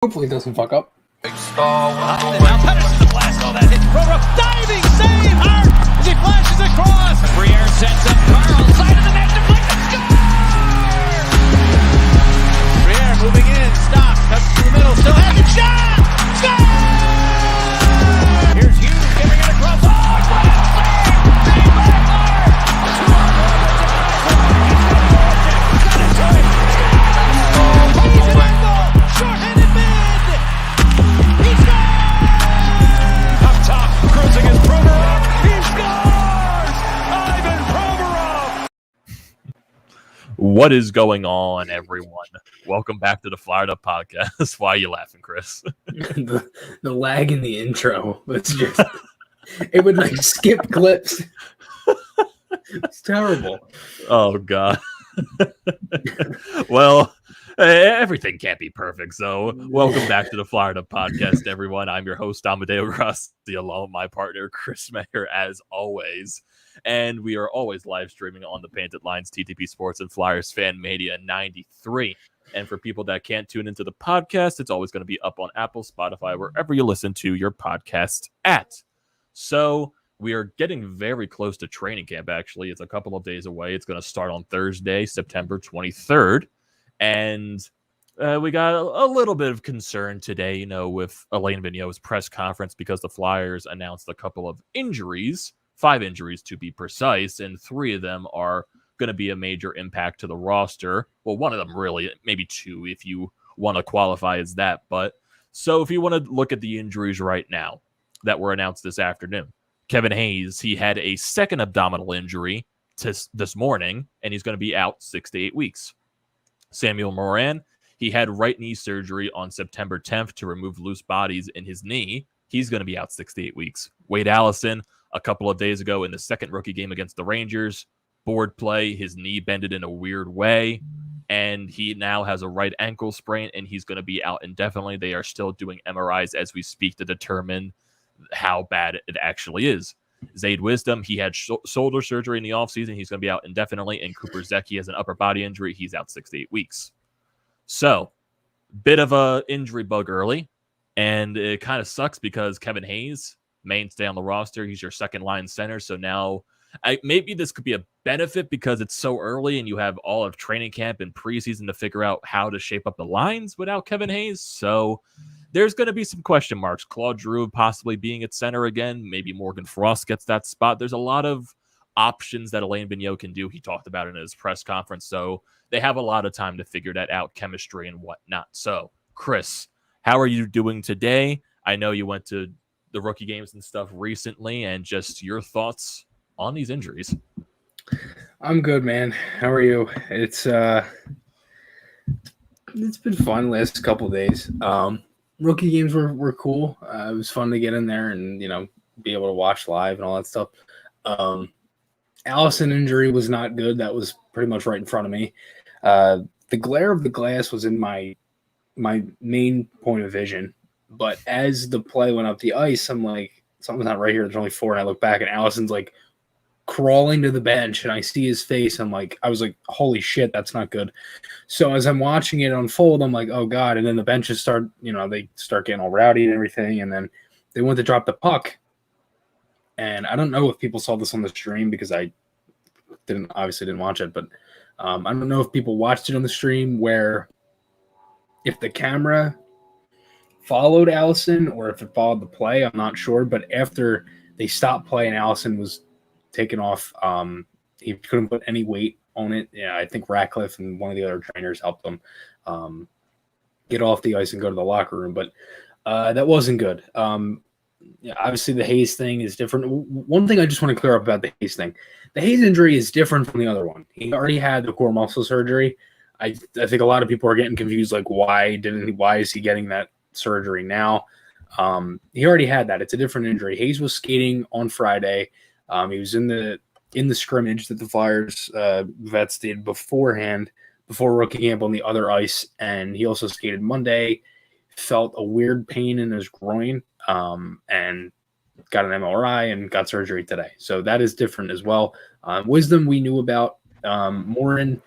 Hopefully it doesn't fuck up. Big star. Now Pettis the blast. Oh, that hit Provo. Diving save. Hart as he flashes across. Briere sets up Carl. Side of the net. Deflected. Score! Briere moving in. Stop. Cuts to the middle. Still has it. Shot! Score! Here's Hughes giving it across. Oh, save! Save by Maher! Got it to him. He's an angle. Short-handed mid. He scores! Up top, cruising is Provorov. He scores! Ivan Provorov! What is going on, everyone? Welcome back to the Fired Up Podcast. Why are you laughing, Chris? the lag in the intro was just it would like skip clips. It's terrible. Oh God. Well, everything can't be perfect. So, welcome back to the Fired Up Podcast, everyone. I'm your host, Amedeo and Grassia, along with my partner, Chris Maher, as always. And we are always live streaming on the Painted Lines, TTP Sports, and Flyers Fan Mania 93. And for people that can't tune into the podcast, it's always going to be up on Apple, Spotify, wherever you listen to your podcast at. So we are getting very close to training camp, actually. It's a couple of days away. It's going to start on Thursday, September 23rd. And we got a little bit of concern today, with Alain Vigneault's press conference because the Flyers announced a couple of injuries, 5 injuries to be precise, and 3 of them are going to be a major impact to the roster. Well, one of them really, maybe 2 if you want to qualify as that. But so if you want to look at the injuries right now that were announced this afternoon, Kevin Hayes, he had a second abdominal injury this morning, and he's going to be out 6 to 8 weeks. Samuel Morin, he had right knee surgery on September 10th to remove loose bodies in his knee. He's going to be out 6 to 8 weeks. Wade Allison, a couple of days ago in the second rookie game against the Rangers, board play, his knee bended in a weird way, and he now has a right ankle sprain, and he's going to be out indefinitely. They are still doing MRIs as we speak to determine how bad it actually is. Zayd Wisdom, he had shoulder surgery in the offseason. He's going to be out indefinitely. And Cooper Zeki has an upper body injury. He's out 6 to 8 weeks. So, bit of a injury bug early. And it kind of sucks because Kevin Hayes, mainstay on the roster, he's your second line center. So now, maybe this could be a benefit because it's so early and you have all of training camp and preseason to figure out how to shape up the lines without Kevin Hayes. So, there's going to be some question marks. Claude Giroux possibly being at center again. Maybe Morgan Frost gets that spot. There's a lot of options that Alain Vigneault can do. He talked about it in his press conference. So they have a lot of time to figure that out, chemistry and whatnot. So, Chris, how are you doing today? I know you went to the rookie games and stuff recently, and just your thoughts on these injuries. I'm good, man. How are you? It's been fun last couple of days. Rookie games were cool. It was fun to get in there and, be able to watch live and all that stuff. Allison injury was not good. That was pretty much right in front of me. The glare of the glass was in my main point of vision. But as the play went up the ice, I'm like, something's not right here. There's only 4. And I look back and Allison's like crawling to the bench and I see his face. I was like, holy shit, that's not good. So as I'm watching it unfold, I'm like, oh God. And then the benches start, they start getting all rowdy and everything. And then they went to drop the puck. And I don't know if people saw this on the stream because I obviously didn't watch it, but I don't know if people watched it on the stream where if the camera followed Allison or if it followed the play, I'm not sure. But after they stopped playing, Allison was taken off. He couldn't put any weight on it. Yeah, I think Ratcliffe and one of the other trainers helped him get off the ice and go to the locker room. But that wasn't good. Obviously, the Hayes thing is different. One thing I just want to clear up about the Hayes thing. The Hayes injury is different from the other one. He already had the core muscle surgery. I think a lot of people are getting confused, like why is he getting that surgery now? He already had that. It's a different injury. Hayes was skating on Friday. He was in the scrimmage that the Flyers vets did before rookie camp on the other ice, and he also skated Monday. Felt a weird pain in his groin, and got an MRI and got surgery today. So that is different as well. Wisdom we knew about. Morin,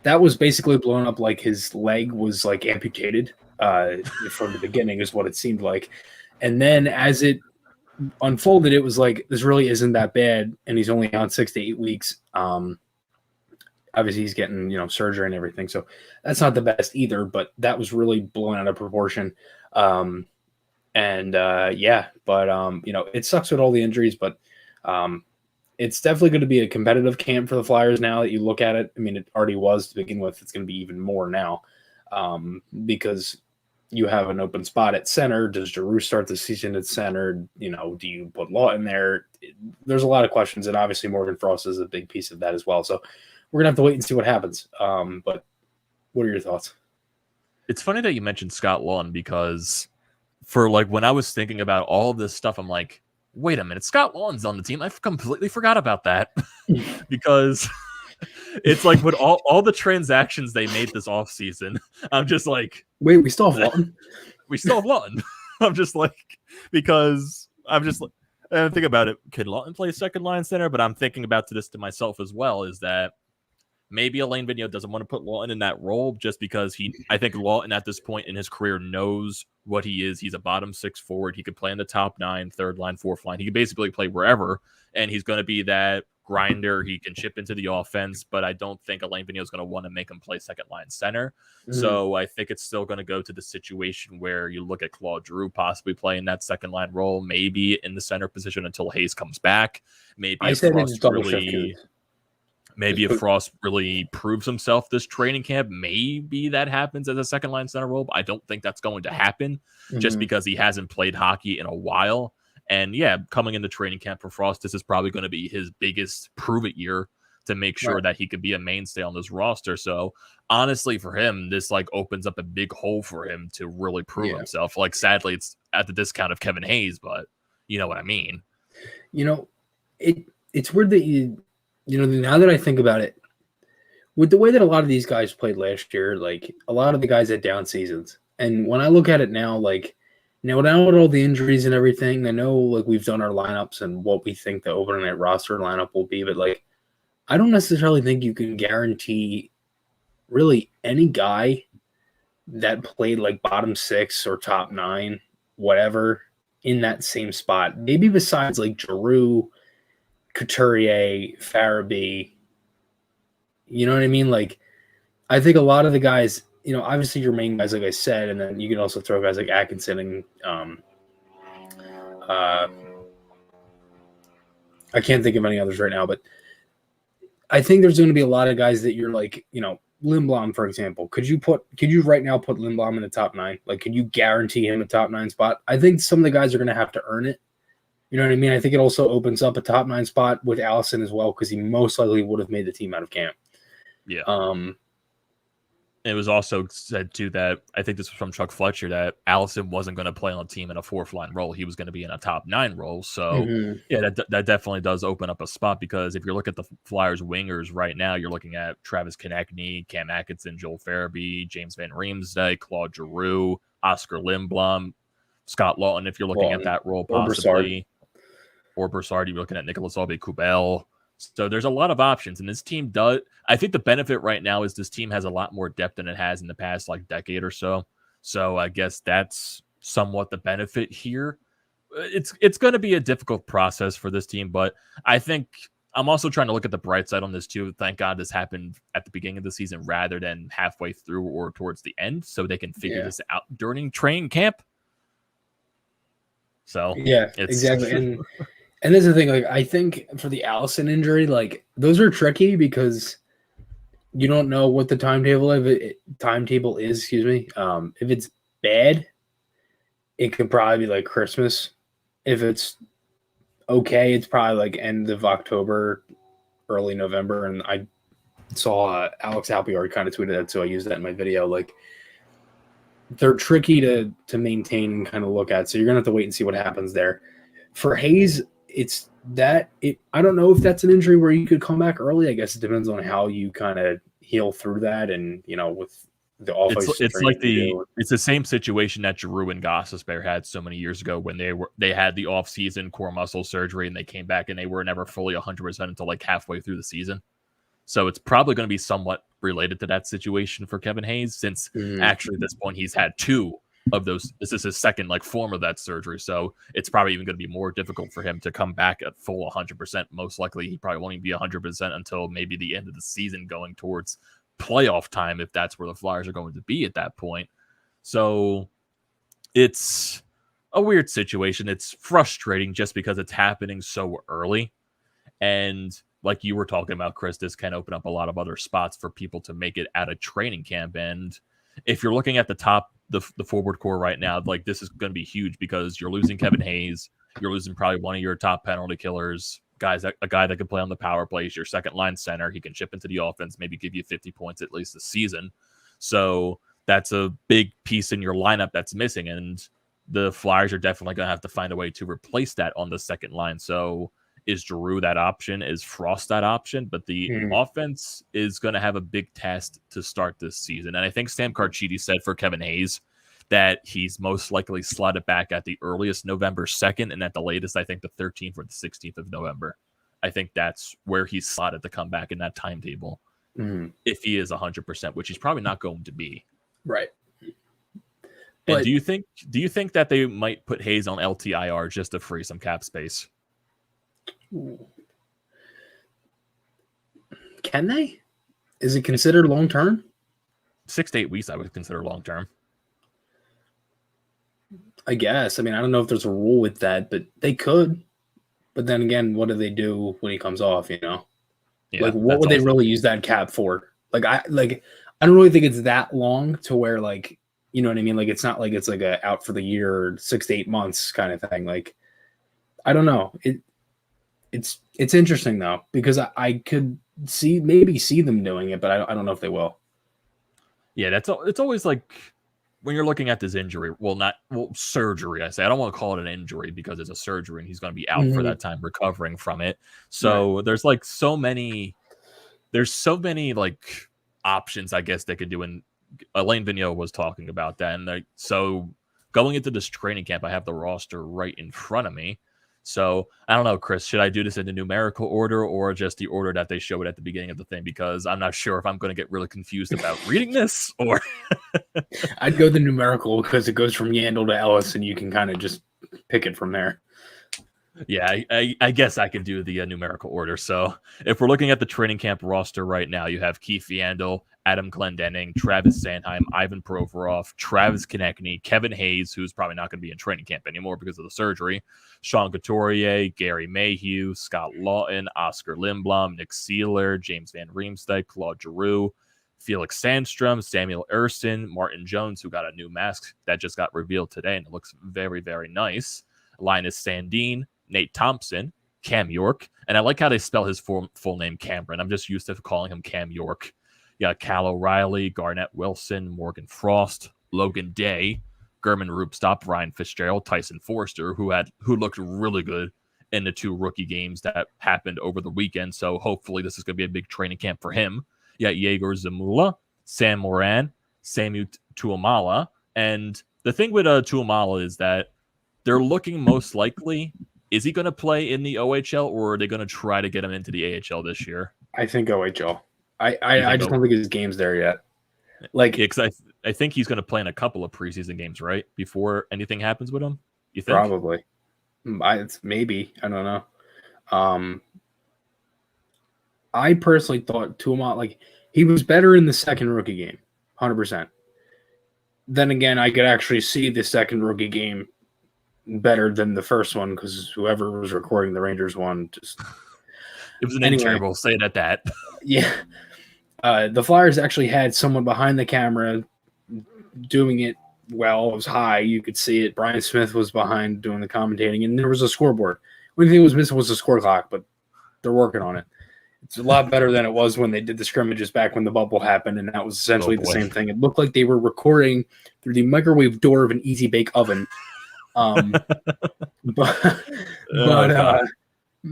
that was basically blown up like his leg was like amputated. from the beginning is what it seemed like. And then as it unfolded, it was like, this really isn't that bad, and he's only on 6 to 8 weeks. Obviously he's getting, surgery and everything, so that's not the best either, but that was really blown out of proportion. But it sucks with all the injuries, but it's definitely going to be a competitive camp for the Flyers now that you look at it. I mean, it already was to begin with. It's going to be even more now because you have an open spot at center. Does Giroux start the season at center? Do you put Lawton there? There's a lot of questions, and obviously Morgan Frost is a big piece of that as well. So we're going to have to wait and see what happens. But what are your thoughts? It's funny that you mentioned Scott Lawton because for when I was thinking about all of this stuff, I'm like, wait a minute, Scott Lawton's on the team. I completely forgot about that because it's like with all the transactions they made this offseason, I'm just like, wait, we still have Lawton? We still have Lawton. I'm just like, because I'm just like, I think about it. Can Lawton play second line center? But I'm thinking about this to myself as well, is that maybe Alain Vigneault doesn't want to put Lawton in that role just because I think Lawton at this point in his career knows what he is. He's a bottom six forward. He could play in the top nine, third line, fourth line. He could basically play wherever, and he's going to be that grinder. He can chip into the offense, but I don't think Alain Vigneault is going to want to make him play second line center. Mm-hmm. So I think it's still going to go to the situation where you look at Claude Giroux possibly playing that second line role, maybe in the center position until Hayes comes back. Maybe if Frost really proves himself this training camp, maybe that happens as a second line center role. But I don't think that's going to happen just because he hasn't played hockey in a while. And yeah, coming into training camp for Frost, this is probably going to be his biggest prove it year to make sure that he could be a mainstay on this roster. So honestly, for him, this opens up a big hole for him to really prove himself. Sadly, it's at the discount of Kevin Hayes, but you know what I mean. It's weird that now that I think about it, with the way that a lot of these guys played last year, a lot of the guys had down seasons. And when I look at it now, now with all the injuries and everything, I know we've done our lineups and what we think the opening night roster lineup will be, but I don't necessarily think you can guarantee really any guy that played bottom six or top nine, whatever, in that same spot. Maybe besides Giroux, Couturier, Farabee, you know what I mean? I think a lot of the guys, obviously your main guys, like I said, and then you can also throw guys like Atkinson and I can't think of any others right now, but I think there's going to be a lot of guys that you're Lindblom, for example. Could you right now put Lindblom in the top nine? Could you guarantee him a top nine spot? I think some of the guys are going to have to earn it. You know what I mean? I think it also opens up a top nine spot with Allison as well, because he most likely would have made the team out of camp. Yeah. It was also said too that I think this was from Chuck Fletcher that Allison wasn't going to play on a team in a fourth line role. He was going to be in a top nine role. So that definitely does open up a spot, because if you look at the Flyers wingers right now, you're looking at Travis Konechny, Cam Atkinson, Joel Farabee, James Van Riemsdyk, Claude Giroux, Oscar Lindblom, Scott Lawton, if you're looking at that role possibly. Or Broussard, you're looking at Nicolas Aube-Kubel. So there's a lot of options, and this team does. I think the benefit right now is this team has a lot more depth than it has in the past decade or so. So I guess that's somewhat the benefit here. It's going to be a difficult process for this team, but I think I'm also trying to look at the bright side on this too. Thank God this happened at the beginning of the season rather than halfway through or towards the end, so they can figure this out during training camp. So exactly. And that's the thing, I think for the Allison injury, those are tricky because you don't know what the timetable is, if it's bad, it could probably be Christmas. If it's okay, it's probably end of October, early November. And I saw Alex Alpiard kind of tweeted that, so I used that in my video. They're tricky to maintain and kind of look at, so you're gonna have to wait and see what happens there. For Hayes, I don't know if that's an injury where you could come back early. I guess it depends on how you kind of heal through that, and with the offense. It's the same situation that Giroux and Gostisbehere had so many years ago when they had the off-season core muscle surgery and they came back and they were never fully 100% until halfway through the season. So it's probably going to be somewhat related to that situation for Kevin Hayes, since actually at this point he's had 2 of those. This is his second form of that surgery. So it's probably even going to be more difficult for him to come back at full 100%. Most likely he probably won't even be 100% until maybe the end of the season, going towards playoff time, if that's where the Flyers are going to be at that point. So it's a weird situation. It's frustrating just because it's happening so early. And like you were talking about, Chris, this can open up a lot of other spots for people to make it at a training camp. And if you're looking at the top, the forward core right now, this is going to be huge, because you're losing Kevin Hayes. You're losing probably one of your top penalty killers, a guy that can play on the power play. He's your second line center. He can chip into the offense, maybe give you 50 points at least this season. So that's a big piece in your lineup that's missing. And the Flyers are definitely going to have to find a way to replace that on the second line. So is Giroux that option? Is Frost that option? But the offense is going to have a big task to start this season. And I think Sam Carchidi said for Kevin Hayes that he's most likely slotted back at the earliest November 2nd, and at the latest, I think the 13th or the 16th of November. I think that's where he's slotted to come back in that timetable. If he is 100%, which he's probably not going to be. Right. And But do you think that they might put Hayes on LTIR just to free some cap space? can they? Is it considered long term? 6 to 8 weeks, I would consider long term. I guess. I mean, I don't know if there's a rule with that, but they could. But then again, what do they do when he comes off? Yeah, what would they really use that cap for? I don't really think it's that long to where you know what I mean? It's not like it's a out for the year or 6 to 8 months kind of thing. I don't know. It's interesting though, because I could maybe see them doing it, but I don't know if they will. Yeah, it's always when you're looking at this injury, surgery, I say. I don't want to call it an injury because it's a surgery and he's going to be out for that time recovering from it. So there's so many options, I guess, they could do. And Alain Vigneault was talking about that. And so going into this training camp, I have the roster right in front of me. So I don't know, Chris, should I do this in the numerical order or just the order that they show it at the beginning of the thing? Because I'm not sure if I'm going to get really confused about reading this, or I'd go the numerical because it goes from Yandel to Ellis and you can kind of just pick it from there. Yeah, I guess I could do the numerical order. So if we're looking at the training camp roster right now, you have Keith Yandel, Adam Glendening, Travis Sanheim, Ivan Provorov, Travis Konechny, Kevin Hayes, who's probably not going to be in training camp anymore because of the surgery, Sean Couturier, Gary Mayhew, Scott Lawton, Oscar Lindblom, Nick Seeler, James Van Riemsdyk, Claude Giroux, Felix Sandstrom, Samuel Erston, Martin Jones, who got a new mask that just got revealed today, and it looks very, very nice, Linus Sandin, Nate Thompson, Cam York, and I like how they spell his full name, Cameron. I'm just used to calling him Cam York. Yeah, Cal O'Reilly, Garnett Wilson, Morgan Frost, Logan Day, German Rupstop, Ryan Fitzgerald, Tyson Forster, who looked really good in the 2 rookie games that happened over the weekend. So hopefully this is going to be a big training camp for him. Yeah, Yegor Zamula, Sam Moran, Samu Tuamala. And the thing with Tuamala is that they're looking most likely, is he going to play in the OHL or are they going to try to get him into the AHL this year? I think OHL. I just don't think his game's there yet. Because I think he's going to play in a couple of preseason games, right? Before anything happens with him? You think? Probably. Maybe. I don't know. I personally thought Tuamala, he was better in the second rookie game, 100%. Then again, I could actually see the second rookie game better than the first one because whoever was recording the Rangers one just... It was an intern, we'll say it at that. Yeah. The Flyers actually had someone behind the camera doing it well. It was high. You could see it. Brian Smith was behind doing the commentating, and there was a scoreboard. The only thing that was missing was the score clock, but they're working on it. It's a lot better than it was when they did the scrimmages back when the bubble happened, and that was essentially the same thing. It looked like they were recording through the microwave door of an Easy Bake Oven.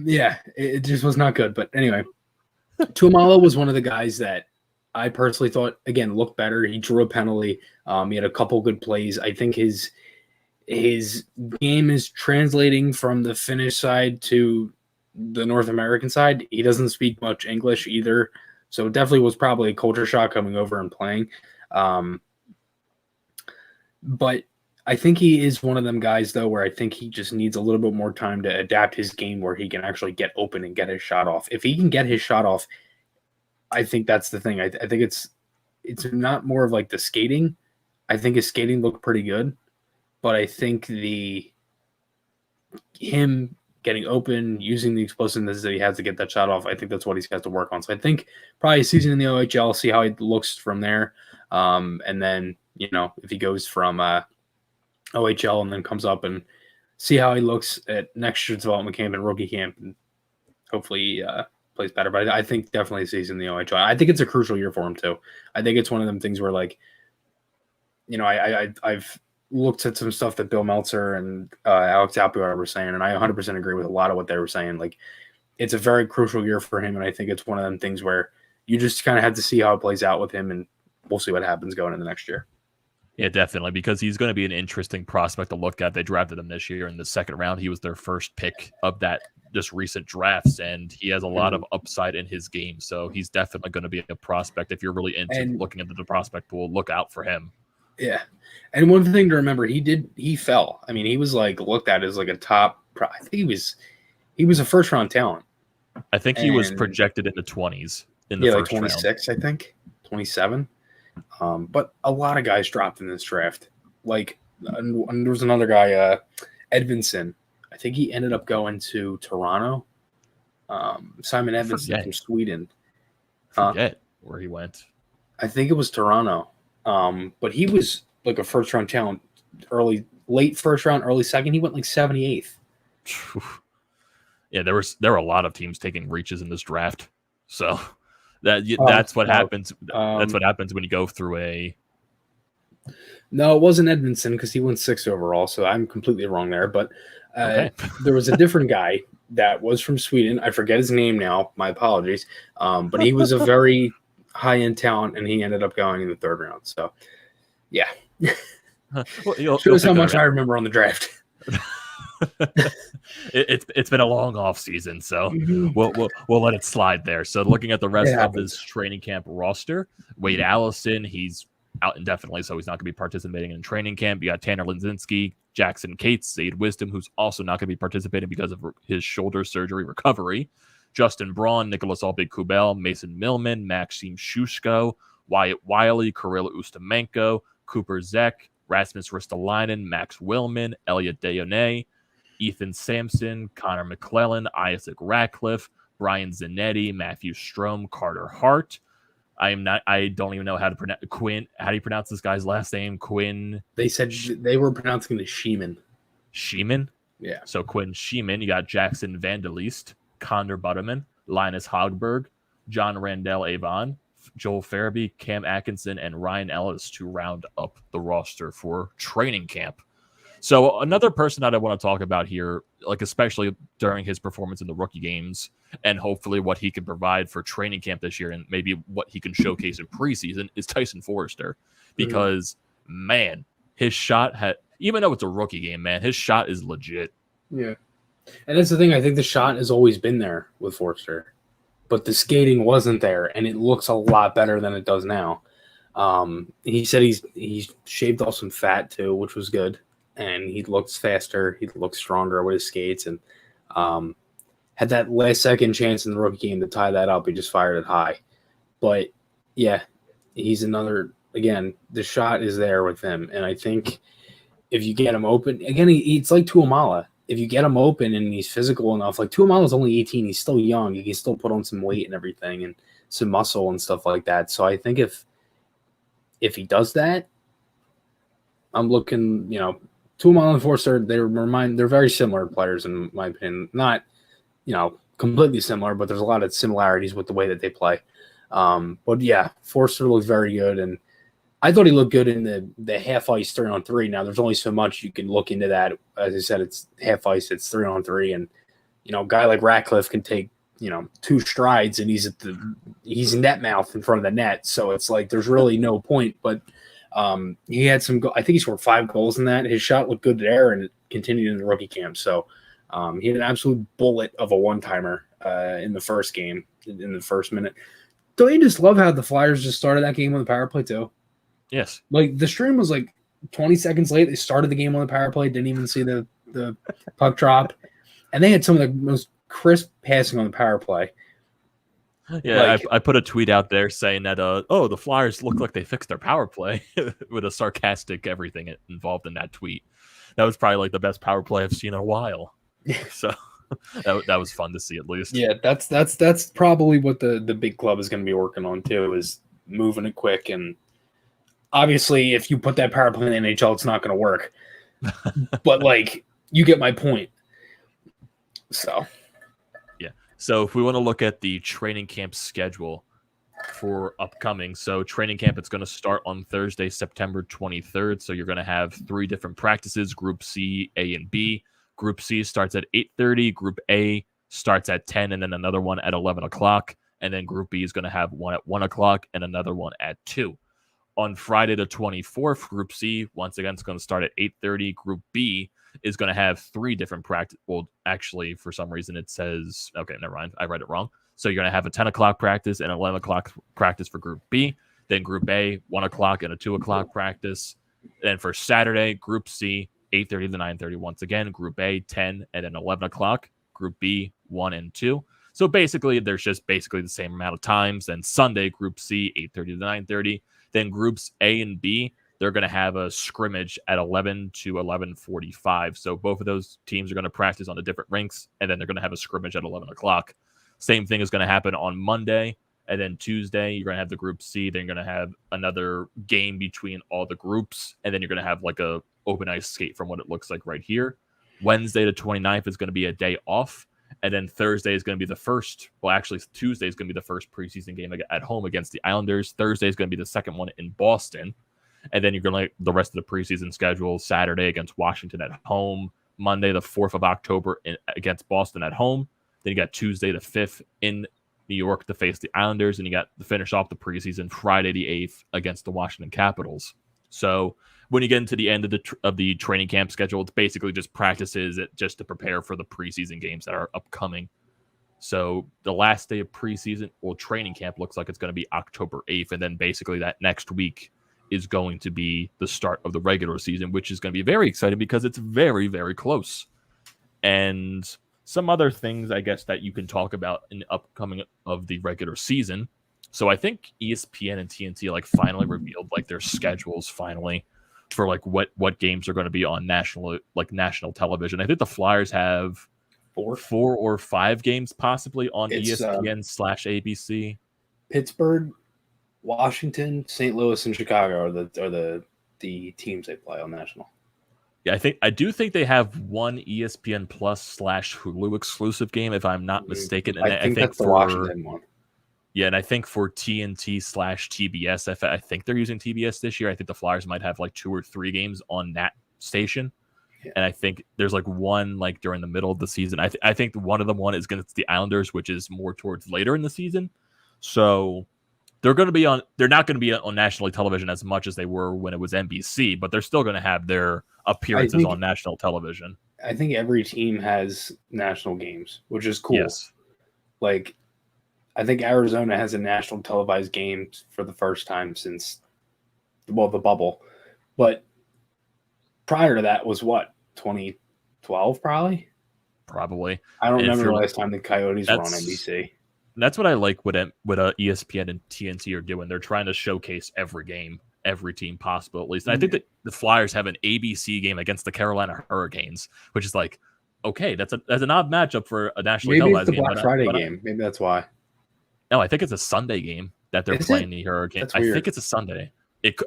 Yeah, it just was not good. But anyway, Tuamala was one of the guys that I personally thought, again, looked better. He drew a penalty. He had a couple good plays. I think his game is translating from the Finnish side to the North American side. He doesn't speak much English either, So it definitely was probably a culture shock coming over and playing. But I think he is one of them guys, though, where I think he just needs a little bit more time to adapt his game where he can actually get open and get his shot off. If he can get his shot off, I think that's the thing. I think it's not more of like the skating. I think his skating looked pretty good, but I think him getting open, using the explosiveness that he has to get that shot off, I think that's what he's got to work on. So I think probably a season in the OHL, see how he looks from there. And then, if he goes from OHL and then comes up and see how he looks at next year's development camp and rookie camp, and hopefully he plays better. But I think definitely a season in the OHL. I think it's a crucial year for him too. I think it's one of them things where, like, I've looked at some stuff that Bill Meltzer and Alex Appiah were saying, and I 100% agree with a lot of what they were saying. Like, it's a very crucial year for him, and I think it's one of them things where you just kind of have to see how it plays out with him, and we'll see what happens going into next year. Yeah, definitely, because he's going to be an interesting prospect to look at. They drafted him this year in the second round. He was their first pick of that just recent drafts, and he has a lot of upside in his game. So he's definitely going to be a prospect. If you're really into looking into the prospect pool, look out for him. Yeah. And one thing to remember, he fell. I mean, he was like looked at as like a top, I think he was a first round talent. I think he was projected in the 20s in the first like 26, round. I think 27. But a lot of guys dropped in this draft. Like, and there was another guy, Edvinsson. I think he ended up going to Toronto. Simon Edvinsson from Sweden. Forget where he went. I think it was Toronto. But he was like a first round talent, late first round, early second. He went like 78th. Yeah, there were a lot of teams taking reaches in this draft. So that's what happens. That's what happens when you go through a. No, it wasn't Edvinsson because he went 6th overall. So I'm completely wrong there. But there was a different guy that was from Sweden. I forget his name now. My apologies. But he was a very high-end talent, and he ended up going in the 3rd round. So, yeah. Well, shows how much I remember on the draft. It's been a long off season, so we'll let it slide there. So looking at the rest of this training camp roster, Wade Allison, he's out indefinitely, so he's not going to be participating in training camp. You got Tanner Linzinski, Jackson Cates, Zaid Wisdom, who's also not going to be participating because of his shoulder surgery recovery. Justin Braun, Nicholas Albig-Kubel, Mason Millman, Maxime Shushko, Wyatt Wiley, Kirill Ustamenko, Cooper Zek, Rasmus Ristolainen, Max Willman, Elliot Deone, Ethan Sampson, Connor McClellan, Isaac Ratcliffe, Brian Zanetti, Matthew Strom, Carter Hart. I don't even know how to pronounce Quinn. How do you pronounce this guy's last name? Quinn. They said they were pronouncing it Sheeman. Sheeman? Yeah. So Quinn Sheeman. You got Jackson Vandeleest, Connor Butterman, Linus Hogberg, John Randall Avon, Joel Farabee, Cam Atkinson, and Ryan Ellis to round up the roster for training camp. So another person that I want to talk about here, like especially during his performance in the rookie games and hopefully what he can provide for training camp this year and maybe what he can showcase in preseason, is Tyson Forrester. Because, man, his shot even though it's a rookie game, man, his shot is legit. Yeah. And that's the thing. I think the shot has always been there with Forrester, but the skating wasn't there, and it looks a lot better than it does now. He said he's shaved off some fat too, which was good, and he looks faster. He looks stronger with his skates, and had that last second chance in the rookie game to tie that up. He just fired it high. But yeah, he's another. Again, the shot is there with him, and I think if you get him open again, it's like Tuamala. If you get him open and he's physical enough, like Tuamala's only 18, he's still young. He can still put on some weight and everything and some muscle and stuff like that. So I think if he does that, I'm looking, Tuamala and Forster, they're very similar players in my opinion. Not, completely similar, but there's a lot of similarities with the way that they play. But yeah, Forster looks very good, and I thought he looked good in the half ice 3-on-3. Now there's only so much you can look into that. As I said, it's half ice, it's 3-on-3, and a guy like Ratcliffe can take 2 strides and he's net mouth in front of the net. So it's like there's really no point. But he had I think he scored 5 goals in that. His shot looked good there, and it continued in the rookie camp. So he had an absolute bullet of a one-timer in the first game, in the first minute. don't you just love how the Flyers just started that game on the power play too? Yes. Like the stream was like 20 seconds late. They started the game on the power play, didn't even see the puck drop, and they had some of the most crisp passing on the power play. Yeah, Like, I put a tweet out there saying that the Flyers look like they fixed their power play with a sarcastic everything involved in that tweet. That was probably like the best power play I've seen in a while. So that was fun to see at least. yeah, that's probably what the big club is going to be working on too, is moving it quick. And obviously, if you put that power play in the NHL, it's not going to work. But like, you get my point. So. So if we want to look at the training camp schedule for upcoming, so training camp, it's going to start on Thursday, September 23rd. So you're going to have 3 different practices, Group C, A, and B. Group C starts at 8:30. Group A starts at 10, and then another one at 11 o'clock. And then Group B is going to have one at 1 o'clock and another one at 2. On Friday the 24th, Group C, once again, it's going to start at 8:30. Group B is going to have 3 different practice. Well, actually, for some reason, it says, okay, never mind. I read it wrong. So you're going to have a 10 o'clock practice and 11 o'clock practice for Group B. Then Group A, 1 o'clock and a 2 o'clock practice. Then for Saturday, Group C, 8:30 to 9:30. Once again, Group A, 10 and then 11 o'clock. Group B, 1 and 2. So basically, there's just basically the same amount of times. Then Sunday, Group C, 8:30 to 9:30. Then Groups A and B, they're going to have a scrimmage at 11 to 11:45. So both of those teams are going to practice on the different rinks, and then they're going to have a scrimmage at 11 o'clock. Same thing is going to happen on Monday, and then Tuesday, you're going to have the Group C. Then you're going to have another game between all the groups, and then you're going to have like a open ice skate from what it looks like right here. Wednesday, the 29th, is going to be a day off. And then Thursday is going to be the first. Well, actually, Tuesday is going to be the first preseason game at home against the Islanders. Thursday is going to be the second one in Boston. And then you're going to like the rest of the preseason schedule. Saturday against Washington at home. Monday, the 4th of October against Boston at home. Then you got Tuesday, the 5th in New York to face the Islanders. And you got to finish off the preseason Friday, the 8th against the Washington Capitals. So when you get into the end of the training camp schedule, it's basically just practices just to prepare for the preseason games that are upcoming. So the last day of preseason, well, training camp looks like it's going to be October 8th. And then basically that next week is going to be the start of the regular season, which is going to be very exciting because it's very, very close. And some other things, I guess, that you can talk about in the upcoming of the regular season. So I think ESPN and TNT like finally revealed like their schedules finally for like what games are going to be on national television. I think the Flyers have 4 or 5 games possibly on ESPN/ABC. Pittsburgh, Washington, St. Louis, and Chicago are the teams they play on national. Yeah, I do think they have one ESPN Plus/Hulu exclusive game, if I'm not mistaken. And I think that's the Washington one. Yeah, and I think for TNT/TBS, I think they're using TBS this year. I think the Flyers might have like 2 or 3 games on that station. Yeah. And I think there's like one like during the middle of the season. I think one of them is against the Islanders, which is more towards later in the season. So they're not going to be on national television as much as they were when it was NBC, but they're still going to have their appearances on national television. I think every team has national games, which is cool. Yes. Like, I think Arizona has a national televised game for the first time since, the bubble. But prior to that was what, 2012 probably? Probably. I don't remember the last time the Coyotes were on NBC. That's what I like what ESPN and TNT are doing. They're trying to showcase every game, every team possible at least. And I think that the Flyers have an ABC game against the Carolina Hurricanes, which is like, okay, that's an odd matchup for a nationally televised game. Maybe it's the Black Friday game. Maybe that's why. No, I think it's a Sunday game that they're playing the Hurricanes. I think it's a Sunday.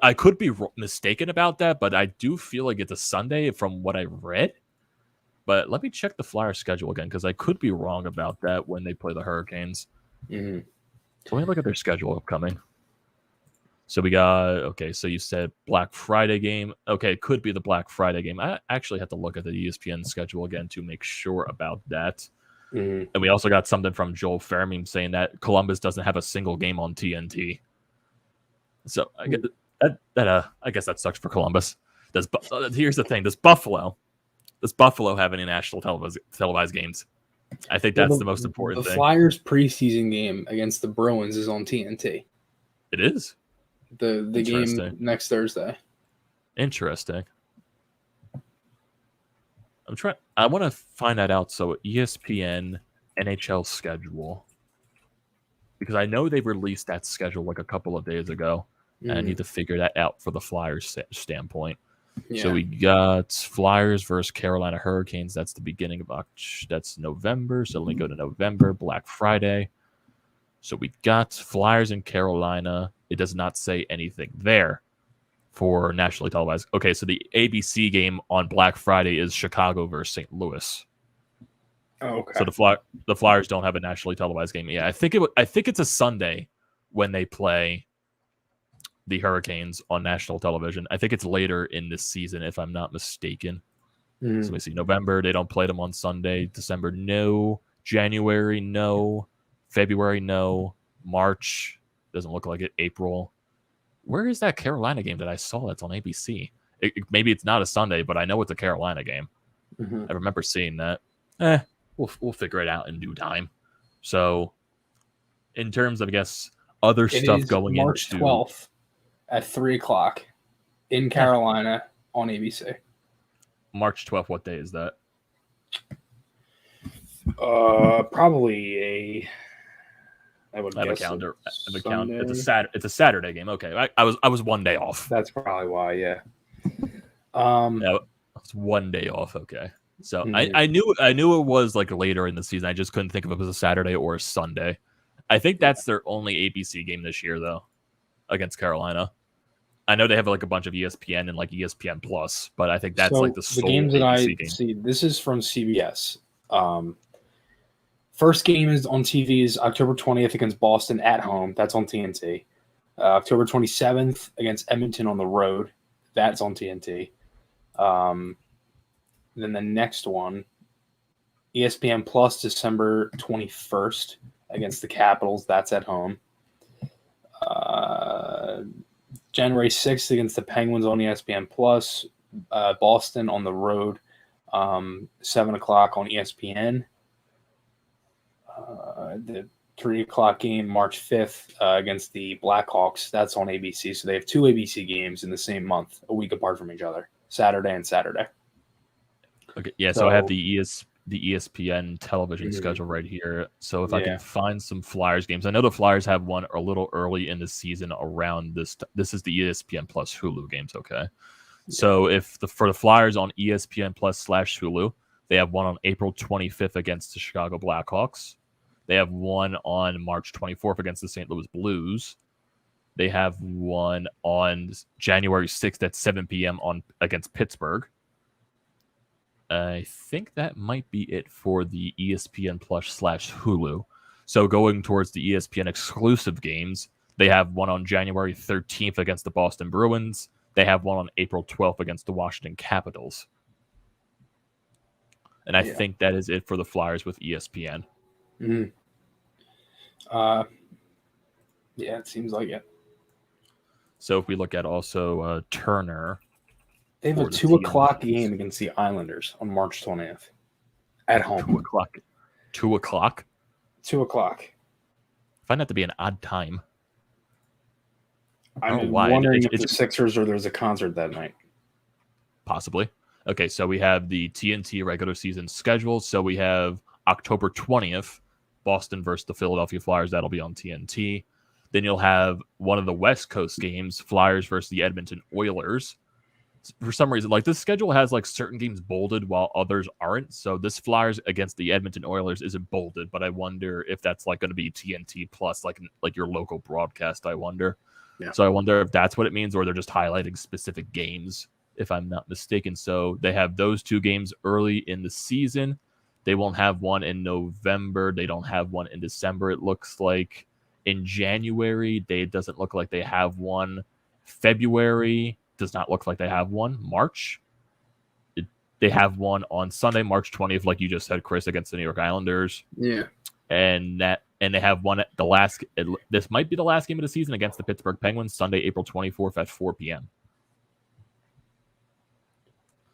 I could be mistaken about that, but I do feel like it's a Sunday from what I read. But let me check the Flyers schedule again because I could be wrong about that when they play the Hurricanes. Mm-hmm. So let me look at their schedule upcoming. So we got, so you said Black Friday game. Okay, it could be the Black Friday game. I actually have to look at the ESPN schedule again to make sure about that. Mm-hmm. And we also got something from Joel Fairmeme saying that Columbus doesn't have a single game on TNT. So I guess that sucks for Columbus. Here's the thing: Does Buffalo have any national televised games? I think that's the most important thing. The Flyers preseason game against the Bruins is on TNT. It is? The game next Thursday. Interesting. I want to find that out. So ESPN NHL schedule, because I know they released that schedule like a couple of days ago, and I need to figure that out for the Flyers standpoint. Yeah. So we got Flyers versus Carolina Hurricanes. That's the beginning of that's November. So let me go to November, Black Friday. So we got Flyers in Carolina. It does not say anything there for nationally televised. Okay, so the ABC game on Black Friday is Chicago versus St. Louis. Oh, okay. So the Flyers don't have a nationally televised game. Yeah, I think it's a Sunday when they play the Hurricanes on national television. I think it's later in this season, if I'm not mistaken. So let me see. November, they don't play them on Sunday. December, no. January, no. February, no. March, doesn't look like it. April. Where is that Carolina game that I saw that's on ABC? Maybe it's not a Sunday, but I know it's a Carolina game. I remember seeing that. We'll figure it out in due time. So, in terms of, I guess, other stuff going into March 12th at 3:00 in Carolina on ABC. March 12th, what day is that? Probably I would have a calendar. It's a Saturday game. Okay, I was one day off. That's probably why. Yeah. It's one day off. Okay, so I knew it was like later in the season. I just couldn't think if it was a Saturday or a Sunday. I think that's their only ABC game this year, though, against Carolina. I know they have like a bunch of ESPN and like ESPN Plus, but I think that's like the sole games that ABC I game. see. This is from CBS. First game is on TV is October 20th against Boston at home. That's on TNT. October 27th against Edmonton on the road. That's on TNT. Then the next one, ESPN Plus, December 21st against the Capitals. That's at home. January 6th against the Penguins on ESPN Plus. Boston on the road, 7:00 on ESPN. The 3:00 game, March 5th, against the Blackhawks. That's on ABC. So they have two ABC games in the same month, a week apart from each other, Saturday and Saturday. Okay, yeah. So I have the ESPN television schedule right here. So if I can find some Flyers games, I know the Flyers have one a little early in the season around this. This is the ESPN Plus Hulu games. Okay. So for the Flyers on ESPN Plus / Hulu, they have one on April 25th against the Chicago Blackhawks. They have one on March 24th against the St. Louis Blues. They have one on January 6th at 7 p.m. against Pittsburgh. I think that might be it for the ESPN Plus / Hulu. So going towards the ESPN exclusive games, they have one on January 13th against the Boston Bruins. They have one on April 12th against the Washington Capitals. And I think that is it for the Flyers with ESPN. Yeah, it seems like it. So if we look at also Turner. They have a 2:00 game against the Islanders on March 20th at home. 2:00? 2:00? 2:00. I find that to be an odd time. I'm wondering if the Sixers or there's a concert that night. Possibly. Okay, so we have the TNT regular season schedule. So we have October 20th, Boston versus the Philadelphia Flyers. That'll be on TNT. Then you'll have one of the West Coast games, Flyers versus the Edmonton Oilers. For some reason, like this schedule has like certain games bolded while others aren't. So this Flyers against the Edmonton Oilers isn't bolded, but I wonder if that's like going to be TNT Plus, like your local broadcast. I wonder. Yeah. So I wonder if that's what it means, or they're just highlighting specific games, if I'm not mistaken. So they have those two games early in the season. They won't have one in November. They don't have one in December. It looks like in January, it doesn't look like they have one. February does not look like they have one. March, they have one on Sunday, March 20th, like you just said, Chris, against the New York Islanders. Yeah. And they have one at the last. This might be the last game of the season against the Pittsburgh Penguins, Sunday, April 24th at 4 p.m.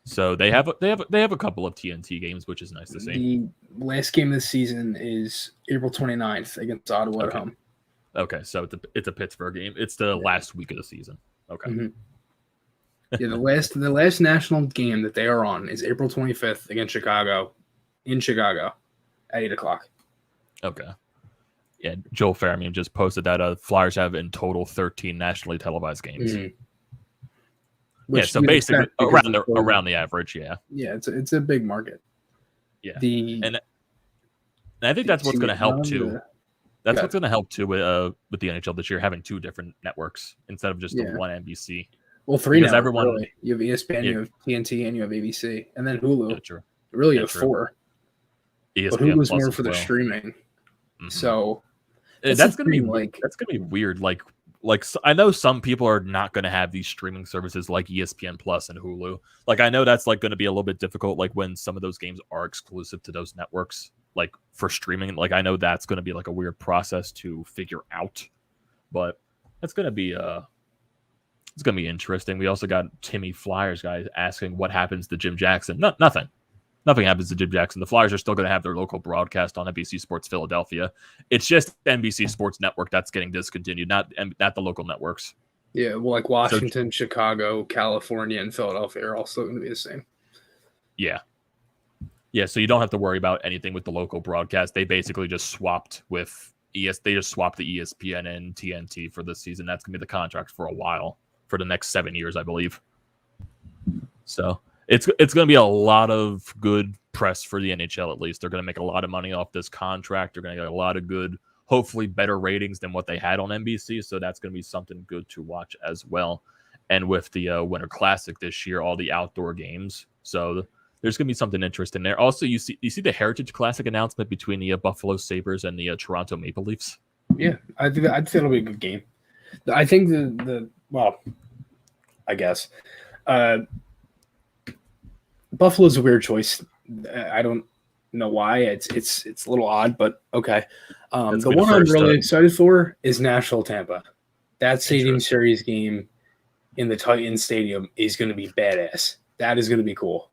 So they have a couple of TNT games, which is nice to see. The last game this season is April 29th against Ottawa at home. Okay, so it's a Pittsburgh game. It's the last week of the season. Okay. Mm-hmm. Yeah, the last national game that they are on is April 25th against Chicago, in Chicago, at 8:00. Okay. Yeah, Joel Fairman just posted that Flyers have in total 13 nationally televised games. Mm-hmm. Yeah, so basically around the average. Yeah. Yeah, it's a big market. Yeah, and I think that's what's going to help too. That's what's going to help too with the NHL this year, having two different networks instead of just the one NBC. Well, three now. Really. You have ESPN, you have TNT, and you have ABC, and then Hulu. Yeah, true. Really, you have four. ESPN but Hulu's Plus more for the streaming. Mm-hmm. So that's gonna be weird. Like I know some people are not going to have these streaming services like ESPN Plus and Hulu. Like I know that's like going to be a little bit difficult. Like when some of those games are exclusive to those networks, like for streaming. Like I know that's going to be like a weird process to figure out, but it's going to be it's going to be interesting. We also got Timmy Flyers guys asking what happens to Jim Jackson. Nothing happens to Jim Jackson. The Flyers are still going to have their local broadcast on NBC Sports Philadelphia. It's just NBC Sports Network that's getting discontinued, not the local networks. Yeah, well, like Washington, Chicago, California, and Philadelphia are also going to be the same. Yeah. Yeah, so you don't have to worry about anything with the local broadcast. They basically just swapped with they just swapped the ESPN and TNT for this season. That's going to be the contract for a while, for the next 7 years, I believe. So it's going to be a lot of good press for the NHL, at least. They're going to make a lot of money off this contract. They're going to get a lot of good, hopefully better ratings than what they had on NBC. So that's going to be something good to watch as well. And with the Winter Classic this year, all the outdoor games. So there's going to be something interesting there. Also, you see the Heritage Classic announcement between the Buffalo Sabres and the Toronto Maple Leafs? Yeah, I'd say it'll be a good game. I think I guess Buffalo's a weird choice. I don't know why. It's a little odd, but okay. The one I'm really excited for is Nashville Tampa. That Stadium Series game in the Titans Stadium is going to be badass. That is going to be cool.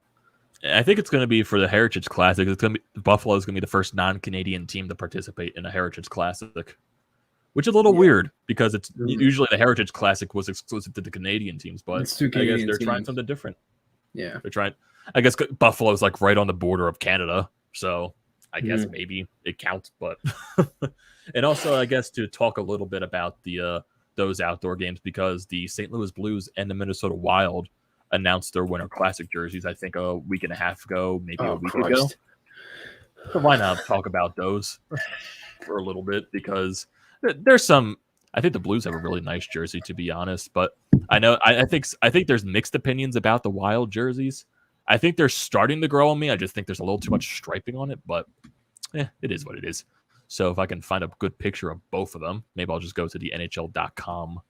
I think it's going to be for the Heritage Classic. It's going to be Buffalo is going to be the first non-Canadian team to participate in a Heritage Classic, which is a little weird because it's usually the Heritage Classic was exclusive to the Canadian teams, but I guess they're trying something different. Yeah, they're trying. I guess Buffalo's like right on the border of Canada, so I guess maybe it counts. But and also I guess to talk a little bit about those outdoor games, because the St. Louis Blues and the Minnesota Wild announced their Winter Classic jerseys, I think a week and a half ago, maybe a week ago. So why not talk about those for a little bit? Because there's some. I think the Blues have a really nice jersey, to be honest. But I think there's mixed opinions about the Wild jerseys. I think they're starting to grow on me. I just think there's a little too much striping on it, but it is what it is. So if I can find a good picture of both of them, maybe I'll just go to the NHL.com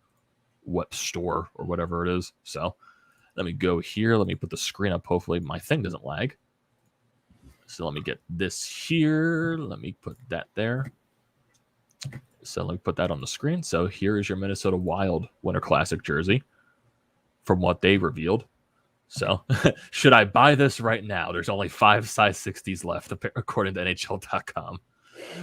web store or whatever it is. So let me go here. Let me put the screen up. Hopefully my thing doesn't lag. So let me get this here. Let me put that there. So let me put that on the screen. So here is your Minnesota Wild Winter Classic jersey from what they revealed. So should I buy this right now? There's only 5 size 60s left, according to NHL.com.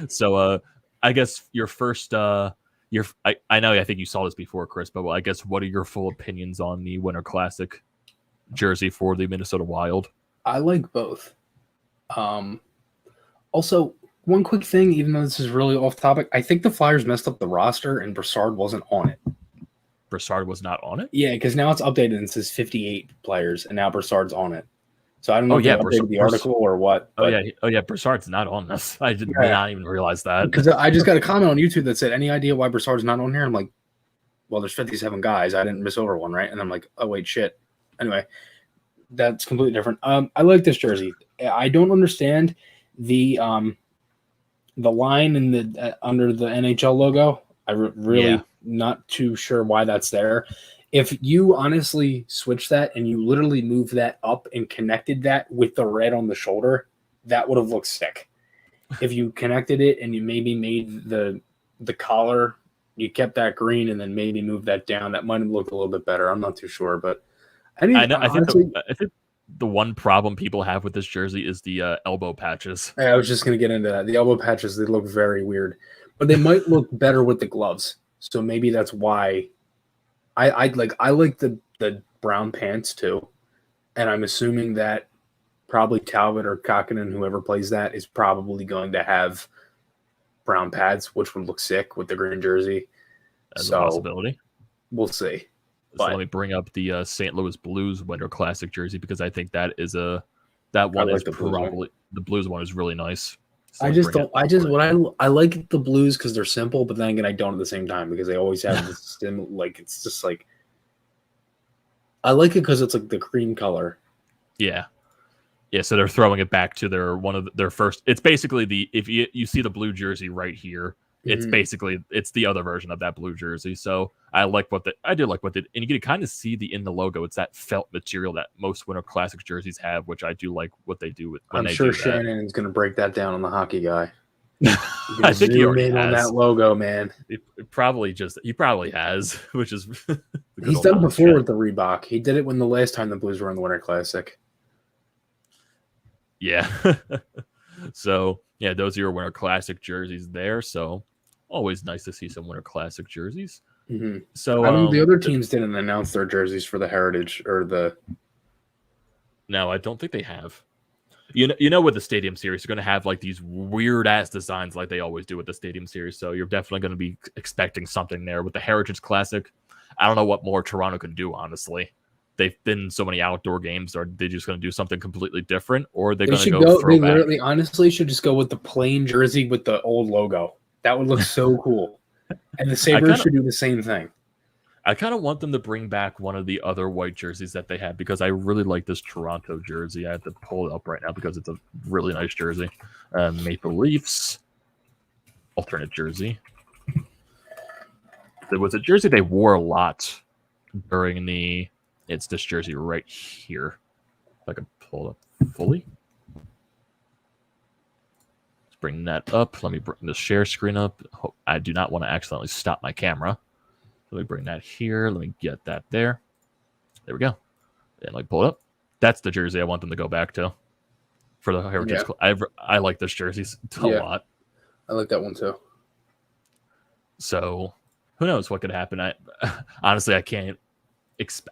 So I guess your first, I know, I think you saw this before, Chris, but I guess what are your full opinions on the Winter Classic jersey for the Minnesota Wild? I like both. Also, one quick thing, even though this is really off topic, I think the Flyers messed up the roster and Brassard wasn't on it. Brassard was not on it? Yeah, because now it's updated and it says 58 players, and now Brassard's on it. So I don't know if they updated the article or what. Oh yeah, Brassard's not on this. I did not even realize that. Because I just got a comment on YouTube that said, any idea why Brassard's not on here? I'm like, well, there's 57 guys. I didn't miss over one, right? And I'm like, oh, wait, shit. Anyway, that's completely different. I like this jersey. I don't understand the line in the under the NHL logo. I really not too sure why that's there. If you honestly switch that and you literally move that up and connected that with the red on the shoulder, that would have looked sick. If you connected it and you maybe made the collar, you kept that green and then maybe moved that down, that might have looked a little bit better. I'm not too sure, but I think the one problem people have with this jersey is the elbow patches. I was just going to get into that. The elbow patches, they look very weird, but they might look better with the gloves. So maybe that's why I like the brown pants too. And I'm assuming that probably Talbot or Kokkonen, whoever plays that, is probably going to have brown pads, which would look sick with the green jersey. That's a possibility. We'll see. So let me bring up the St. Louis Blues Winter Classic jersey because I think that is the Blues one is really nice. So I like the Blues because they're simple, but then again I don't at the same time because they always have this it's just like I like it because it's like the cream color. Yeah. Yeah, so they're throwing it back to their first. It's basically if you see the blue jersey right here, it's basically the other version of that blue jersey. So I do like what and you can kind of see in the logo. It's that felt material that most Winter Classic jerseys have, which I do like what they do with. I'm sure Shannon's going to break that down on the Hockey Guy. I think he already has on that logo, man. He probably has, which is he's done it before with the Reebok. He did it when the last time the Blues were in the Winter Classic. Yeah. So yeah, those are your Winter Classic jerseys there. So always nice to see some Winter Classic jerseys. Mm-hmm. So the other teams didn't announce their jerseys for the Heritage or the. No, I don't think they have. You know, with the Stadium Series, you're going to have like these weird ass designs like they always do with the Stadium Series. So you're definitely going to be expecting something there with the Heritage Classic. I don't know what more Toronto can do, honestly. They've been in so many outdoor games. Are they just going to do something completely different, or are they going to go throwback? They literally, honestly, should just go with the plain jersey with the old logo. That would look so cool. And the Sabres should do the same thing. I kind of want them to bring back one of the other white jerseys that they had because I really like this Toronto jersey. I have to pull it up right now because it's a really nice jersey. Maple Leafs alternate jersey. There was a jersey they wore a lot during the. It's this jersey right here. If I can pull it up fully. Let's bring that up. Let me bring the share screen up. I do not want to accidentally stop my camera. Let me bring that here. Let me get that there. There we go. And like pull it up. That's the jersey I want them to go back to for the Heritage. Yeah. I like this jersey a lot. I like that one too. So who knows what could happen? Honestly, I can't.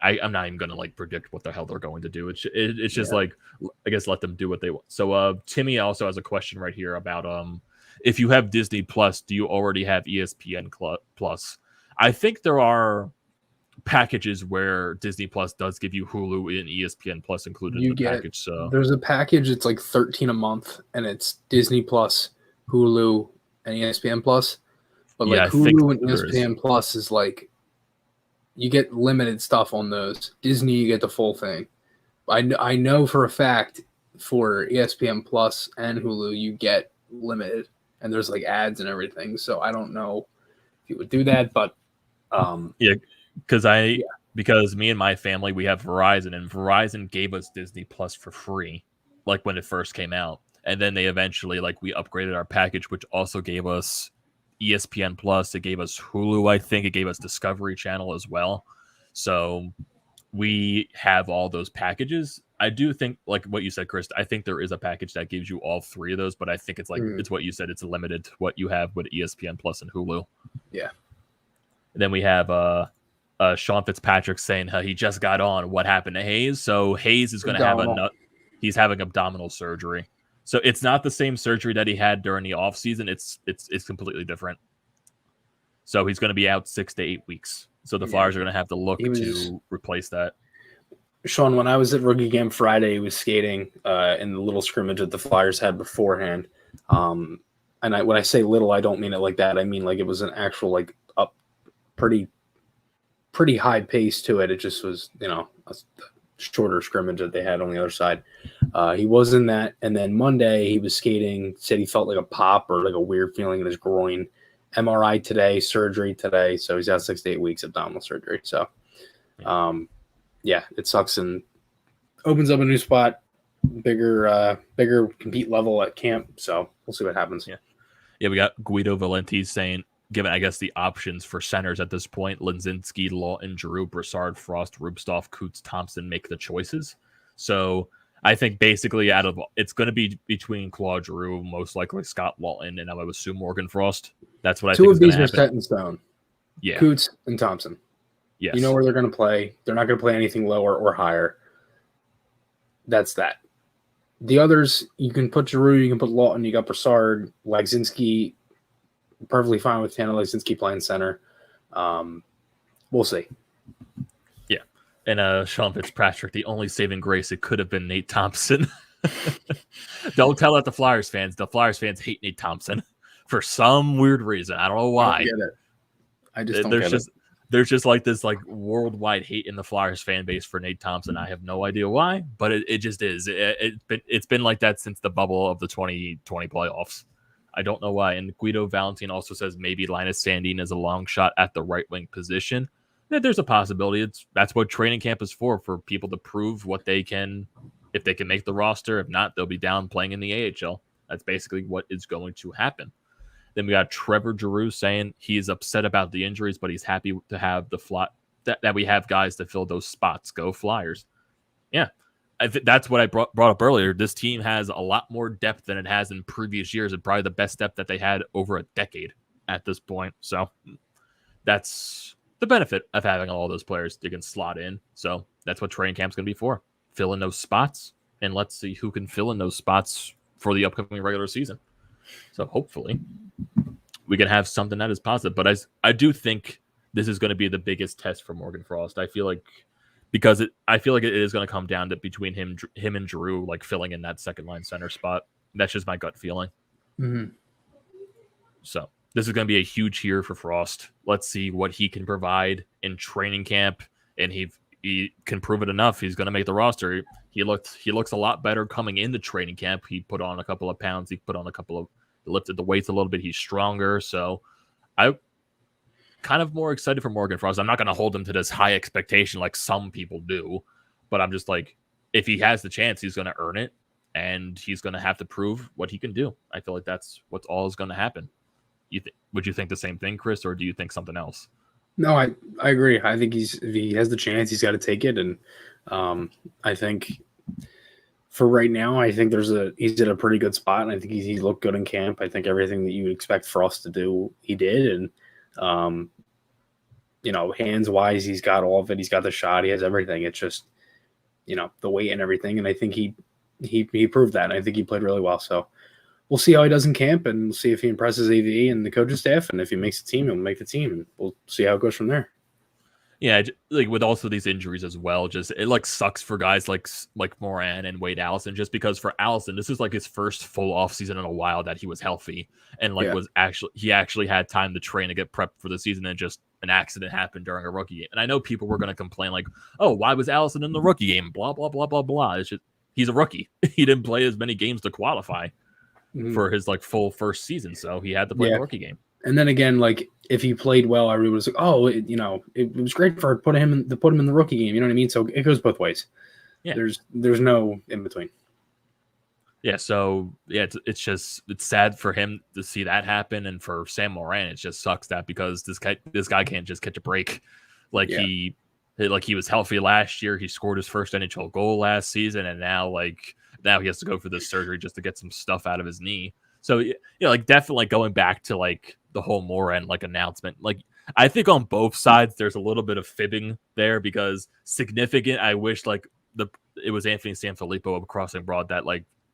I'm not even going to like predict what the hell they're going to do. It's just like, I guess let them do what they want. So Timmy also has a question right here about if you have Disney Plus, do you already have ESPN Plus? I think there are packages where Disney Plus does give you Hulu and ESPN Plus included in the package. So there's a package. It's like $13 a month, and it's Disney Plus, Hulu, and ESPN Plus. But like Hulu and ESPN Plus is like. You get limited stuff on those. Disney, you get the full thing. I know for a fact for ESPN Plus and Hulu, you get limited, and there's like ads and everything. So I don't know if you would do that, but because me and my family, we have Verizon, and Verizon gave us Disney Plus for free, like when it first came out, and then they eventually we upgraded our package, which also gave us ESPN Plus. It gave us Hulu, I think. It gave us Discovery Channel as well. So we have all those packages. I do think, like what you said, Chris, I think there is a package that gives you all three of those, but I think it's it's what you said. It's limited to what you have with ESPN Plus and Hulu. Yeah. And then we have Sean Fitzpatrick saying he just got on. What happened to Hayes? So Hayes is going to have he's having abdominal surgery. So it's not the same surgery that he had during the offseason. It's completely different. So he's going to be out 6 to 8 weeks. So the Flyers are going to have to look to replace that. Sean, when I was at Rookie Game Friday, he was skating in the little scrimmage that the Flyers had beforehand. And when I say little, I don't mean it like that. I mean like it was an actual up pretty high pace to it. It just was, a shorter scrimmage that they had on the other side. He was in that, and then Monday he was skating, said he felt like a pop or like a weird feeling in his groin. MRI today, surgery today, so he's out 6 to 8 weeks, abdominal surgery. So it sucks and opens up a new spot, bigger compete level at camp, so we'll see what happens. We got Guido Valenti saying, given, I guess, the options for centers at this point, Linzinski, Lawton, Giroux, Brassard, Frost, Rubstov, Coots, Thompson make the choices. So I think basically it's going to be between Claude Giroux, most likely Scott Walton, and I would assume Morgan Frost. That's what I think Two is of going to these are happen. set in stone. Yeah. Coots and Thompson. Yes. You know where they're going to play. They're not going to play anything lower or higher. That's that. The others, you can put Giroux, you can put Lawton, you got Brassard, Legzinski, perfectly fine with Tanner Legzinski playing center. We'll see. Yeah. And Sean Fitzpatrick, the only saving grace, it could have been Nate Thompson. Don't tell that to Flyers fans. The Flyers fans hate Nate Thompson for some weird reason. I don't know why. I don't get it. I just don't get it. There's just like this like worldwide hate in the Flyers fan base for Nate Thompson. I have no idea why, but it just is. It's been like that since the bubble of the 2020 playoffs. I don't know why. And Guido Valentin also says maybe Linus Sandin is a long shot at the right wing position. There's a possibility. That's what training camp is for people to prove what they can, if they can make the roster. If not, they'll be down playing in the AHL. That's basically what is going to happen. Then we got Trevor Giroux saying he's upset about the injuries, but he's happy to have that we have guys to fill those spots. Go Flyers. Yeah, that's what I brought up earlier. This team has a lot more depth than it has in previous years, and probably the best depth that they had over a decade at this point. So that's the benefit of having all those players you can slot in. So that's what training camp's going to be for. Fill in those spots, and let's see who can fill in those spots for the upcoming regular season. So hopefully we can have something that is positive. But I do think this is going to be the biggest test for Morgan Frost. I feel like it is going to come down to between him and Giroux, like filling in that second line center spot. That's just my gut feeling. Mm-hmm. So this is going to be a huge year for Frost. Let's see what he can provide in training camp, and he can prove it enough. He's going to make the roster. He looks a lot better coming into training camp. He put on a couple of pounds. He lifted the weights a little bit. He's stronger. So I'm kind of more excited for Morgan Frost. I'm not going to hold him to this high expectation like some people do, but I'm just like, if he has the chance, he's going to earn it, and he's going to have to prove what he can do. I feel like that's what's all is going to happen. Would you think the same thing, Chris, or do you think something else? No, I agree. I think if he has the chance, he's got to take it. And I think for right now, I think he's in a pretty good spot, and I think he looked good in camp. I think everything that you would expect Frost to do, he did. And hands wise, he's got all of it. He's got the shot. He has everything. It's just the weight and everything. And I think he proved that. And I think he played really well. So we'll see how he does in camp, and we'll see if he impresses AV and the coaching staff. And if he makes the team, he'll make the team, and we'll see how it goes from there. Yeah, like with also these injuries as well, just it like sucks for guys like Moran and Wade Allison, just because for Allison, this is like his first full offseason in a while that he was healthy and he actually had time to train to get prepped for the season, and just an accident happened during a rookie game. And I know people were going to complain like, oh, why was Allison in the rookie game? Blah, blah, blah, blah, blah. It's just, he's a rookie. He didn't play as many games to qualify for his like full first season. So he had to play the rookie game. And then again, like if he played well, everybody was like, "Oh, it was great for put him in the rookie game." You know what I mean? So it goes both ways. Yeah, there's no in between. Yeah, so yeah, it's sad for him to see that happen, and for Sam Moran, it just sucks that because this guy can't just catch a break. He was healthy last year. He scored his first NHL goal last season, and now he has to go for this surgery just to get some stuff out of his knee. So definitely going back to like the whole Moran announcement, I think on both sides there's a little bit of fibbing there, because significant. I wish it was Anthony Sanfilippo of Crossing Broad that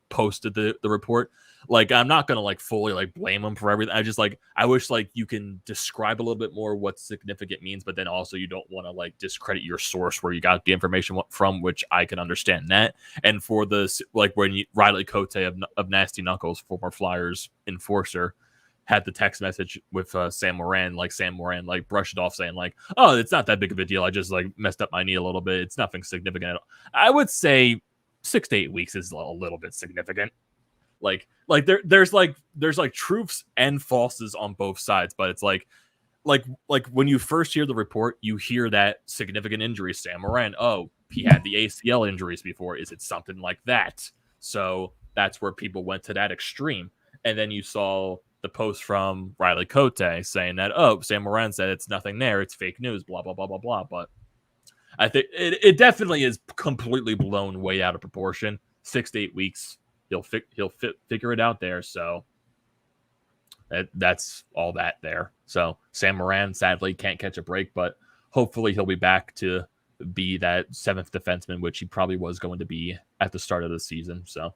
posted the report. I'm not gonna fully blame him for everything. I just I wish you can describe a little bit more what significant means, but then also you don't want to discredit your source where you got the information from, which I can understand that. And for this, when Riley Cote of Nasty Knuckles, former Flyers enforcer, had the text message with Sam Moran, Sam Moran brushed it off saying oh, it's not that big of a deal. I just messed up my knee a little bit. It's nothing significant at all. I would say 6 to 8 weeks is a little bit significant. There's truths and falses on both sides, but it's like when you first hear the report, you hear that significant injury, Sam Moran. Oh, he had the ACL injuries before. Is it something like that? So that's where people went to that extreme. And then you saw the post from Riley Cote saying that, oh, Sam Moran said it's nothing there. It's fake news, blah, blah, blah, blah, blah. But I think it definitely is completely blown way out of proportion. 6 to 8 weeks, he'll figure it out there. So that's all that there. So Sam Moran sadly can't catch a break, but hopefully he'll be back to be that 7th defenseman, which he probably was going to be at the start of the season. So,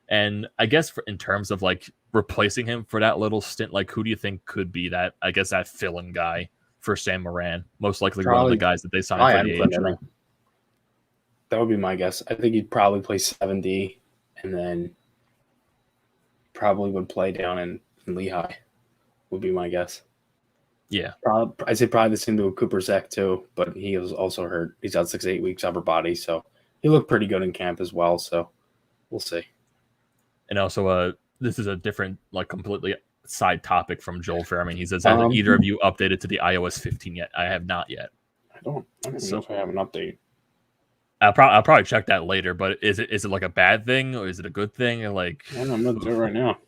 and I guess in terms of like replacing him for that little stint, like who do you think could be that? I guess that fill-in guy for Sam Moran, most likely one of the guys that they signed for the AHL. That would be my guess. I think he'd probably play 7D and then probably would play down in Lehigh, would be my guess. Yeah. I'd say probably the same to Cooper Zek too, but he was also hurt. He's out 6 to 8 weeks upper body, so he looked pretty good in camp as well, so we'll see. And also, this is a different, like completely side topic from Joel Fairman. He says, have either of you updated to the iOS 15 yet? I have not yet. I don't know if I have an update. I'll probably check that later, but is it like a bad thing or is it a good thing? Like, I don't know, I'm going to do it right now.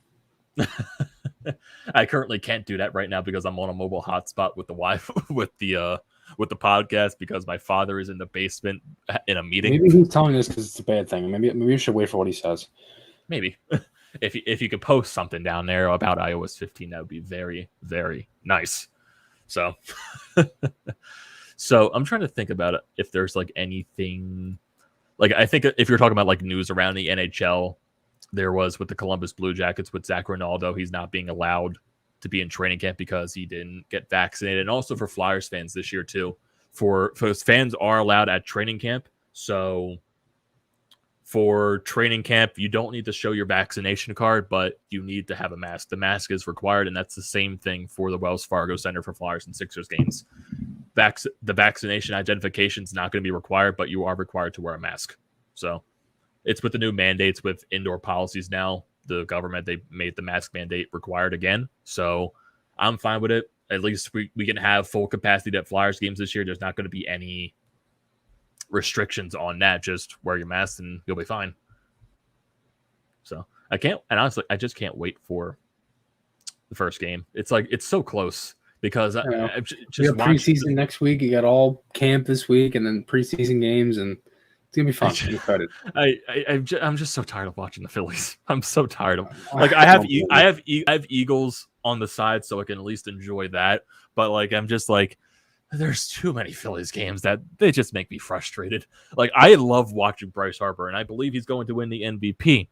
I currently can't do that right now because I'm on a mobile hotspot with the Wi-Fi with the podcast because my father is in the basement in a meeting. Maybe he's telling us because it's a bad thing. Maybe we should wait for what he says. Maybe if you could post something down there about iOS 15, that would be very, very nice. So, so I'm trying to think about it, if there's like anything. Like I think if you're talking about like news around the NHL. There was with the Columbus Blue Jackets with Zach Rinaldo. He's not being allowed to be in training camp because he didn't get vaccinated. And also for Flyers fans this year too. For fans are allowed at training camp. So for training camp, you don't need to show your vaccination card, but you need to have a mask. The mask is required, and that's the same thing for the Wells Fargo Center for Flyers and Sixers games. The vaccination identification is not going to be required, but you are required to wear a mask. So it's with the new mandates with indoor policies now. The government, they made the mask mandate required again. So I'm fine with it. At least we can have full capacity at Flyers games this year. There's not going to be any restrictions on that. Just wear your mask and you'll be fine. So honestly, I just can't wait for the first game. It's like, it's so close because I just you got preseason next week. You got all camp this week and then preseason games and it's gonna be fun. I'm excited. I'm just so tired of watching the Phillies. I'm so tired of like I have Eagles on the side, so I can at least enjoy that. But like I'm just like, there's too many Phillies games that they just make me frustrated. Like I love watching Bryce Harper, and I believe he's going to win the MVP.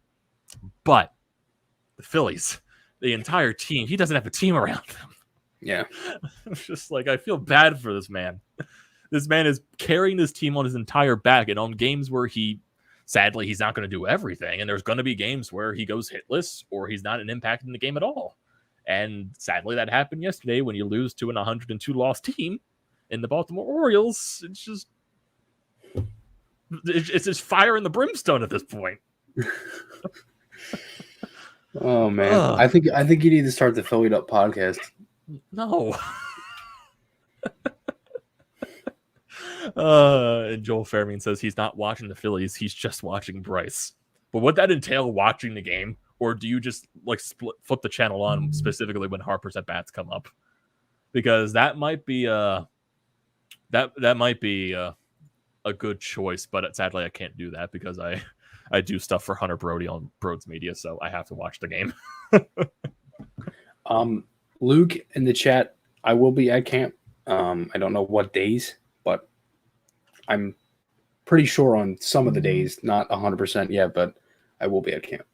But the Phillies, the entire team, he doesn't have a team around them. Yeah, it's just like I feel bad for this man. This man is carrying this team on his entire back, and on games where sadly, he's not going to do everything. And there's going to be games where he goes hitless or he's not an impact in the game at all. And sadly, that happened yesterday when you lose to an 102 loss team in the Baltimore Orioles. It's just fire in the brimstone at this point. Oh man, I think you need to start the Phillied Up podcast. No. And Joel Fairman says he's not watching the Phillies, he's just watching Bryce. But would that entail watching the game, or do you just like flip the channel on specifically when Harper's at bats come up? Because that might be that might be a good choice, but sadly I can't do that because I do stuff for Hunter Brody on Broads Media, so I have to watch the game. Luke in the chat, I will be at camp. I don't know what days, but I'm pretty sure on some of the days, not 100% yet, but I will be at camp.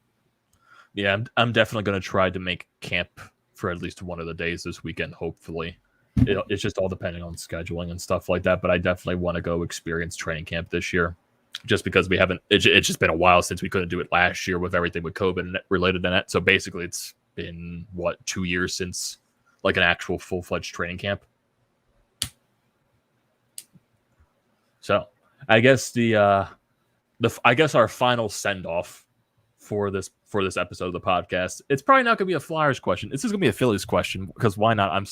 Yeah, I'm definitely going to try to make camp for at least one of the days this weekend, hopefully. It's just all depending on scheduling and stuff like that, but I definitely want to go experience training camp this year just because we haven't – it's just been a while since we couldn't do it last year with everything with COVID related to that. So basically it's been, 2 years since like an actual full-fledged training camp. So I guess I guess our final send off for this episode of the podcast, it's probably not going to be a Flyers question. This is going to be a Phillies question because why not?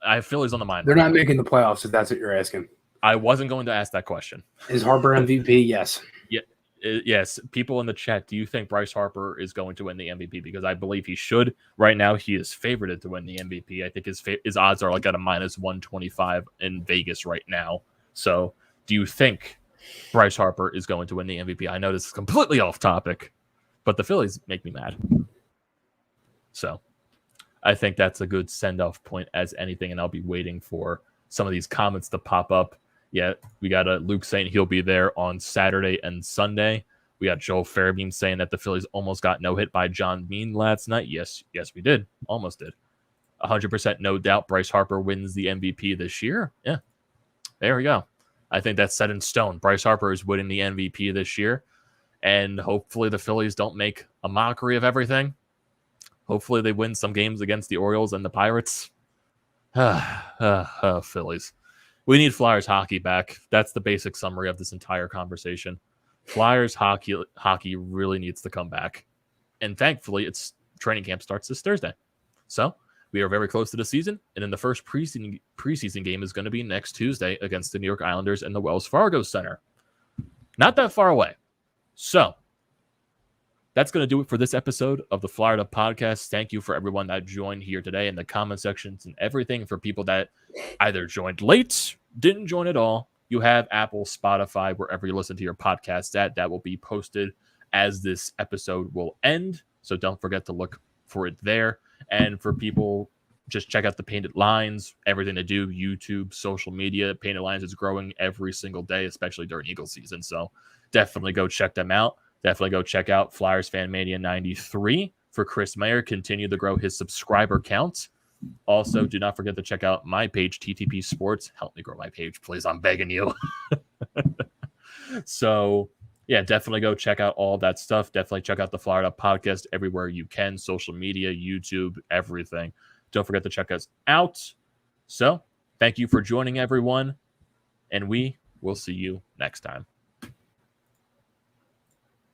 I have Phillies on the mind. They're not making the playoffs if that's what you're asking. I wasn't going to ask that question. Is Harper MVP? Yes. Yeah. Yes. People in the chat, do you think Bryce Harper is going to win the MVP? Because I believe he should. Right now, he is favorited to win the MVP. I think his odds are like at a -125 in Vegas right now. So Do you think Bryce Harper is going to win the MVP? I know this is completely off topic, but the Phillies make me mad. So I think that's a good send-off point as anything, and I'll be waiting for some of these comments to pop up. Yeah, we got Luke saying he'll be there on Saturday and Sunday. We got Joel Fairbeam saying that the Phillies almost got no-hit by John Mean last night. Yes, we did. Almost did. 100% no doubt Bryce Harper wins the MVP this year. Yeah, there we go. I think that's set in stone. Bryce Harper is winning the MVP this year, and hopefully the Phillies don't make a mockery of everything. Hopefully they win some games against the Orioles and the Pirates. Phillies. We need Flyers hockey back. That's the basic summary of this entire conversation. Flyers hockey really needs to come back. And thankfully, its training camp starts this Thursday. So we are very close to the season. And then the first preseason game is going to be next Tuesday against the New York Islanders in the Wells Fargo Center. Not that far away. So that's going to do it for this episode of the Florida Podcast. Thank you for everyone that joined here today in the comment sections and everything. For people that either joined late, didn't join at all, you have Apple, Spotify, wherever you listen to your podcast at. That will be posted as this episode will end. So don't forget to look for it there. And for people, just check out the Painted Lines, everything to do, YouTube, social media. Painted Lines is growing every single day, especially during Eagle season. So definitely go check them out. Definitely go check out Flyers Fan Mania 93 for Chris Maher. Continue to grow his subscriber count. Also, do not forget to check out my page, TTP Sports. Help me grow my page, please. I'm begging you. So, yeah, definitely go check out all that stuff. Definitely check out the Florida Podcast everywhere you can. Social media, YouTube, everything. Don't forget to check us out. So, thank you for joining, everyone. And we will see you next time.